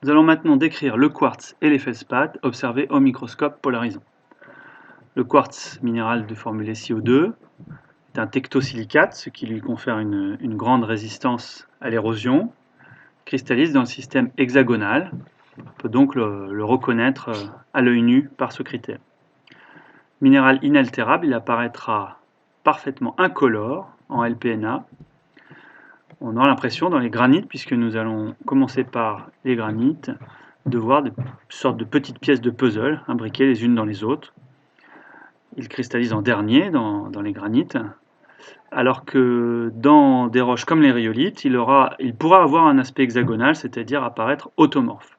Nous allons maintenant décrire le quartz et les feldspaths observés au microscope polarisant. Le quartz, minéral de formule SiO2, est un tectosilicate, ce qui lui confère une grande résistance à l'érosion, cristallise dans le système hexagonal. On peut donc le reconnaître à l'œil nu par ce critère. Minéral inaltérable, il apparaîtra parfaitement incolore en LPNA. On aura l'impression dans les granites, puisque nous allons commencer par les granites, de voir des sortes de petites pièces de puzzle imbriquées les unes dans les autres. Il cristallise en dernier dans les granites, alors que dans des roches comme les rhyolites, il pourra avoir un aspect hexagonal, c'est-à-dire apparaître automorphe.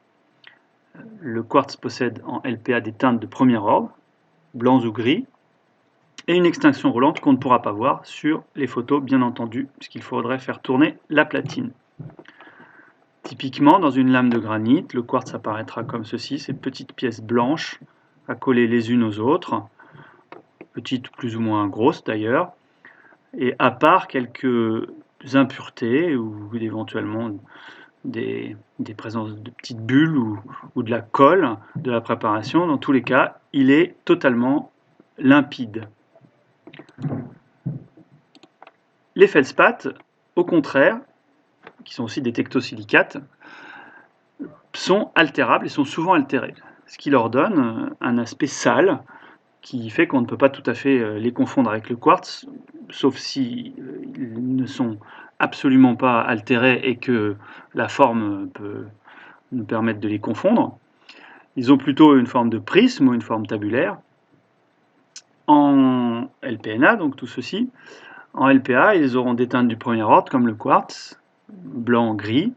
Le quartz possède en LPA des teintes de premier ordre, blancs ou gris, et une extinction roulante qu'on ne pourra pas voir sur les photos, bien entendu, puisqu'il faudrait faire tourner la platine. Typiquement, dans une lame de granit, le quartz apparaîtra comme ceci, ces petites pièces blanches accolées les unes aux autres, petites plus ou moins grosses d'ailleurs, et à part quelques impuretés ou éventuellement des présences de petites bulles ou de la colle de la préparation, dans tous les cas, il est totalement limpide. Les feldspaths, au contraire, qui sont aussi des tectosilicates, sont altérables et sont souvent altérés, ce qui leur donne un aspect sale qui fait qu'on ne peut pas tout à fait les confondre avec le quartz, sauf si ils ne sont absolument pas altérés et que la forme peut nous permettre de les confondre. Ils ont plutôt une forme de prisme ou une forme tabulaire. En LPNA, donc tout ceci, en LPA, ils auront des teintes du premier ordre, comme le quartz, blanc-gris,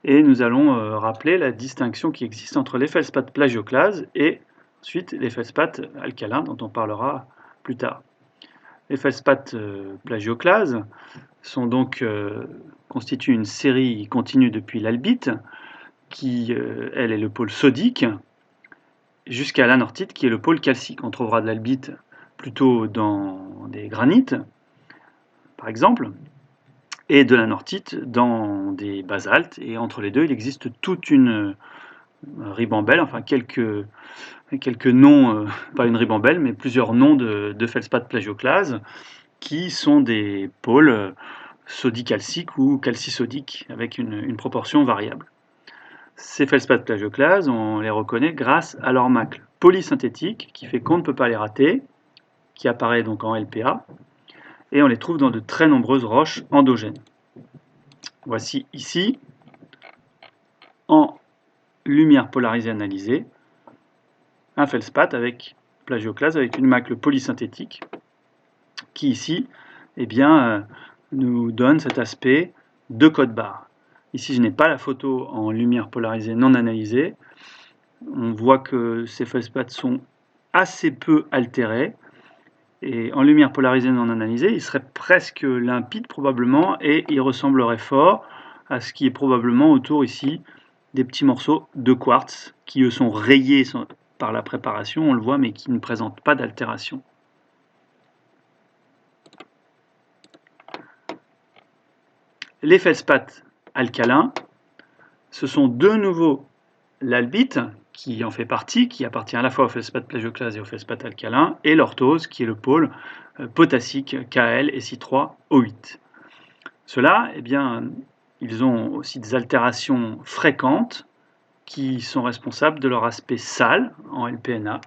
et nous allons rappeler la distinction qui existe entre les feldspaths plagioclases et ensuite les feldspaths alcalins, dont on parlera plus tard. Les feldspaths plagioclases sont donc constituent une série continue depuis l'albite, qui elle est le pôle sodique, jusqu'à l'anorthite, qui est le pôle calcique. On trouvera de l'albite plutôt dans des granites, par exemple, et de l'anorthite dans des basaltes, et entre les deux, il existe toute une ribambelle, enfin quelques noms, pas une ribambelle, mais plusieurs noms de feldspaths plagioclases, qui sont des pôles sodicalciques ou calcisodiques, avec une proportion variable. Ces feldspaths plagioclases, on les reconnaît grâce à leur macle polysynthétique, qui fait qu'on ne peut pas les rater, qui apparaît donc en LPA, et on les trouve dans de très nombreuses roches endogènes. Voici ici, en lumière polarisée analysée, un feldspath avec plagioclase avec une macle polysynthétique, qui ici nous donne cet aspect de code-barre. Ici, je n'ai pas la photo en lumière polarisée non analysée. On voit que ces feldspaths sont assez peu altérés. Et en lumière polarisée non analysée, ils seraient presque limpides probablement, et ils ressembleraient fort à ce qui est probablement autour ici des petits morceaux de quartz qui eux sont rayés par la préparation, on le voit, mais qui ne présentent pas d'altération. Les feldspaths alcalins, ce sont de nouveau l'albite qui en fait partie, qui appartient à la fois au feldspath plagioclase et au feldspath alcalin, et l'orthose qui est le pôle potassique Kl et Si3O8. Ceux-là, ils ont aussi des altérations fréquentes qui sont responsables de leur aspect sale en LPNA,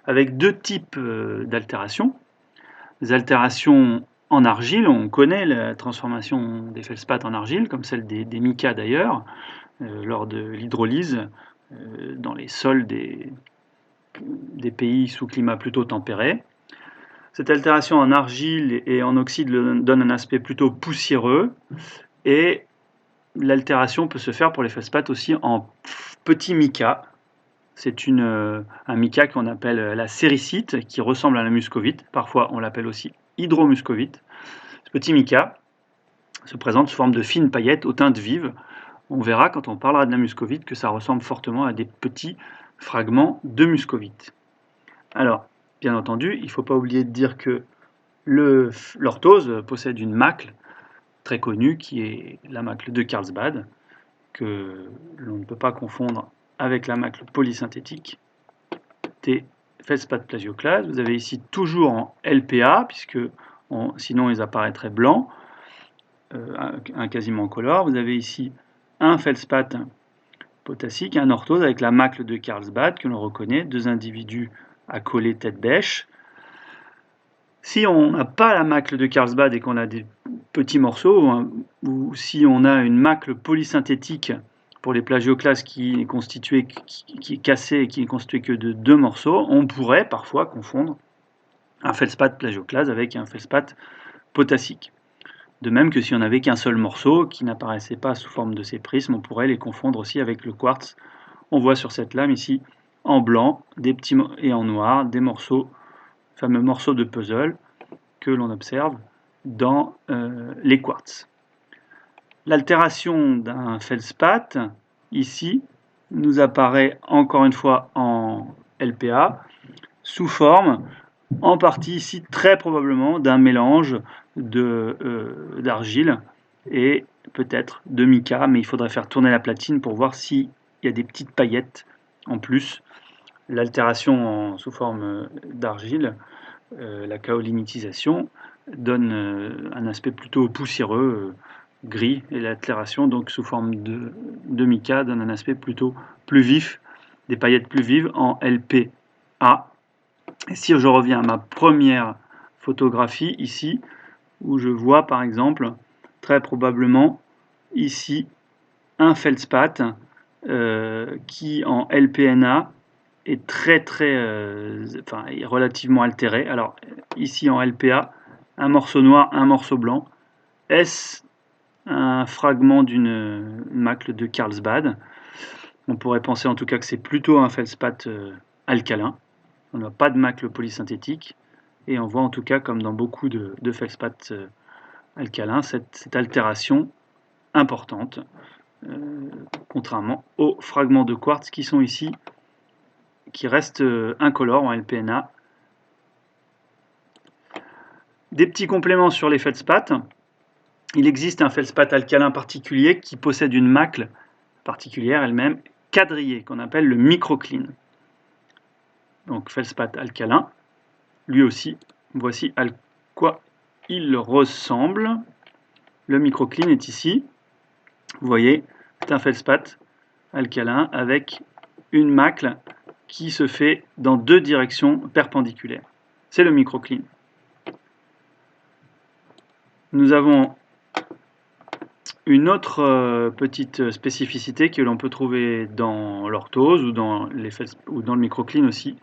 avec deux types d'altérations. Les altérations en argile, on connaît la transformation des feldspaths en argile, comme celle des micas d'ailleurs, lors de l'hydrolyse dans les sols des pays sous climat plutôt tempéré. Cette altération en argile et en oxyde donne un aspect plutôt poussiéreux, et l'altération peut se faire pour les feldspaths aussi en petits micas. C'est un mica qu'on appelle la séricite, qui ressemble à la muscovite. Parfois, on l'appelle aussi hydromuscovite. Ce petit mica se présente sous forme de fines paillettes aux teintes vives. On verra quand on parlera de la muscovite que ça ressemble fortement à des petits fragments de muscovite. Alors, bien entendu, il ne faut pas oublier de dire que l'orthose possède une macle très connue qui est la macle de Carlsbad, que l'on ne peut pas confondre avec la macle polysynthétique des feldspaths plagioclases. Vous avez ici toujours en LPA, puisque sinon ils apparaîtraient blancs, un quasiment incolore. Vous avez ici un feldspath potassique, un orthose avec la macle de Carlsbad que l'on reconnaît, deux individus accolés tête bêche. Si on n'a pas la macle de Carlsbad et qu'on a des petits morceaux, ou si on a une macle polysynthétique pour les plagioclases qui est cassée et qui n'est constituée que de deux morceaux, on pourrait parfois confondre un feldspath plagioclase avec un feldspath potassique. De même que si on n'avait qu'un seul morceau qui n'apparaissait pas sous forme de ces prismes, on pourrait les confondre aussi avec le quartz. On voit sur cette lame ici en blanc et en noir des morceaux, fameux morceaux de puzzle que l'on observe dans les quartz. L'altération d'un feldspath ici nous apparaît encore une fois en LPA sous forme en partie ici très probablement d'un mélange d'argile et peut-être de mica, mais il faudrait faire tourner la platine pour voir s'il y a des petites paillettes en plus. L'altération sous forme d'argile, la kaolinitisation, donne un aspect plutôt poussiéreux, gris, et l'altération donc sous forme de mica donne un aspect plutôt plus vif, des paillettes plus vives en LPA. Et si je reviens à ma première photographie ici, où je vois par exemple très probablement ici un feldspath qui en LPNA est est relativement altéré. Alors ici en LPA, un morceau noir, un morceau blanc. Est-ce un fragment d'une macle de Carlsbad? On pourrait penser en tout cas que c'est plutôt un feldspath alcalin. On n'a pas de macle polysynthétique et on voit en tout cas, comme dans beaucoup de feldspaths alcalins, cette altération importante, contrairement aux fragments de quartz qui sont ici, qui restent incolores en LPNA. Des petits compléments sur les feldspaths. Il existe un feldspath alcalin particulier qui possède une macle particulière elle-même, quadrillée, qu'on appelle le microcline. Donc feldspath alcalin, lui aussi, voici à quoi il ressemble. Le microcline est ici. Vous voyez, c'est un feldspath alcalin avec une macle qui se fait dans deux directions perpendiculaires. C'est le microcline. Nous avons une autre petite spécificité que l'on peut trouver dans l'orthose ou dans le microcline aussi.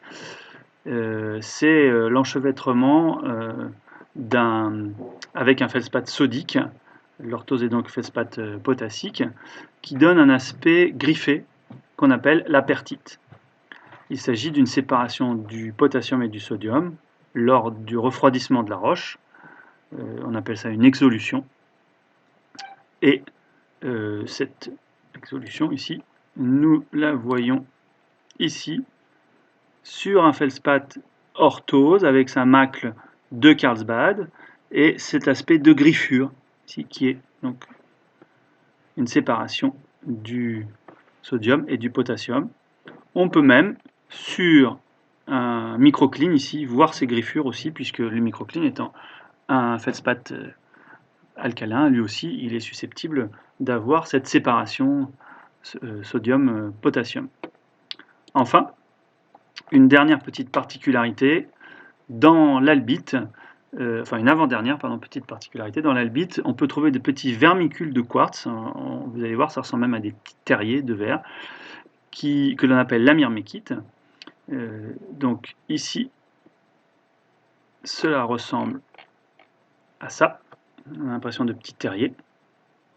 C'est l'enchevêtrement avec un feldspath sodique, l'orthose est donc feldspath potassique, qui donne un aspect griffé qu'on appelle l'apertite. Il s'agit d'une séparation du potassium et du sodium lors du refroidissement de la roche. On appelle ça une exsolution. Et cette exsolution ici, nous la voyons ici sur un feldspath orthose avec sa macle de Carlsbad et cet aspect de griffure ici, qui est donc une séparation du sodium et du potassium. On peut même sur un microcline ici voir ces griffures aussi, puisque le microcline étant un feldspath alcalin, lui aussi il est susceptible d'avoir cette séparation sodium-potassium. Enfin, une dernière petite particularité, dans l'albite, une avant-dernière petite particularité, dans l'albite, on peut trouver des petits vermicules de quartz, vous allez voir, ça ressemble même à des petits terriers de verre, que l'on appelle la myrmékite. Donc ici, cela ressemble à ça, on a l'impression de petits terriers.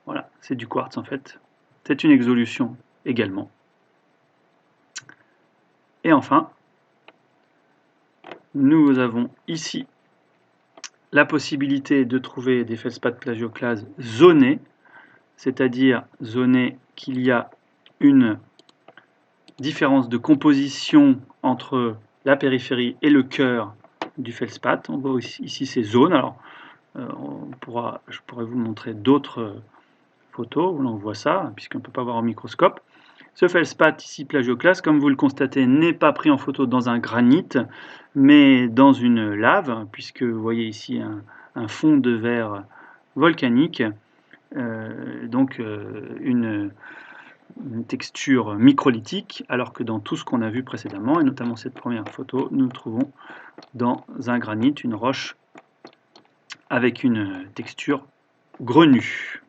Voilà, c'est du quartz en fait. C'est une exsolution également. Et enfin, nous avons ici la possibilité de trouver des feldspaths plagioclases zonés, c'est-à-dire zonés qu'il y a une différence de composition entre la périphérie et le cœur du feldspath. On voit ici ces zones. Alors, je pourrais vous montrer d'autres photo où l'on voit ça, puisqu'on ne peut pas voir au microscope. Ce feldspath ici plagioclaste, comme vous le constatez, n'est pas pris en photo dans un granit, mais dans une lave, puisque vous voyez ici un fond de verre volcanique, une texture microlithique, alors que dans tout ce qu'on a vu précédemment, et notamment cette première photo, nous trouvons dans un granit une roche avec une texture grenue.